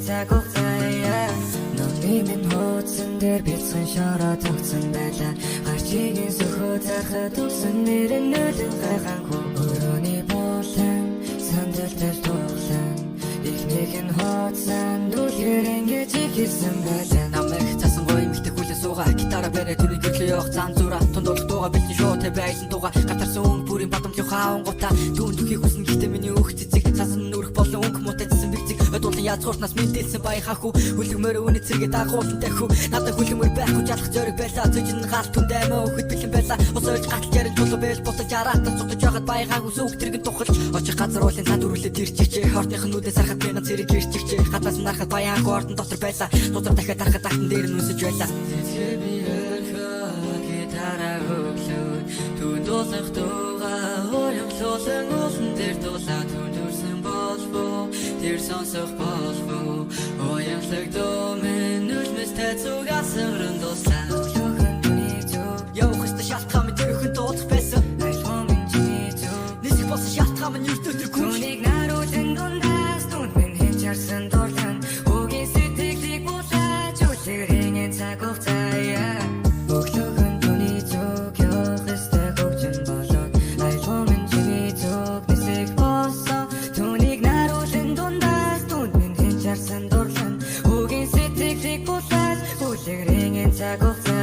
цаг хугацаа Номны минь хуудсан дээр бэлсэн шороо тогтсон байлаа Гарчигийн сөхөө зархад өгсөн нэрэн нөлөн гайхангүй Өрөөний болон сандал дээр тоглон Ихнийх нь хуудсан дүүлгээр ингэж ихэлсэн байлаа Намайг цаасан гоё эмэгтэй хүлэн суугаа Гитара барай түүний гэрлээ явах зам зураа Тундуулах дууга бэлтэн шоу тэ байсан дууга Гатарсан өнгө бүрийн бадамлын хаан гута Түүн түүхийг хүснэ гэхдээ миний өөх цэцэг Цаасан нүрэх болон өнгө мутайдсан бигцэг Өдуулан язгууртнаас мэдээлсэн баяхаах уу Хүлэгмөр үүний цэргээ дагуулсан тахив Надад хүлэгмөр байхгүй жалах зориг байлаа Зөжин гал түнд аймаа өгөхөд бэлэн байлаа Ус ойж гатал ярин чулуу байл бутаж араатан цугтаж яхад баяхаах ус өг тэргэн тухалж Очих газар уулын цанд үрүүлээд ирчихжээ Хортных нь үдээс харахад мяган цэрэг ирчихжээ Гаднаас нь харахад баян ордон дотор байлаа Дузар дахиад харахад ахтан дээр нь үсэж байлаа Зэцгээ би өрхөө гитара өглөөд Түн дуулах дуугаа уямлуулан уулан дээр дуулаа Түн дүрсэн болбоо Тэр сонсох болбоо Уямлаг дуу минь үлмэс тайцуг асамран дуслаа Өглөөхөн түний зүг Явах өстө шалтгаан минь тэрхэн дуулах байсан Айлгон минь чиний зүг Нисэх болсон шалтгаан минь юрт өтөр күн Түүнийг наруулан дундаас Түн минь хэмчарсан дурлан Өгийн сэтгэлийг булааж Үлгэрийн цаг хугацаа Өглөөхөн түний зүг Явах өстө хөгжин болоод Айлгон минь чиний зүг Нисэх болсон Түүнийг наруулан дундаас Түн минь хэмчарсан дурлан Өгийн сэтгэлийг булааж Үлгэрийн цаг хугацаа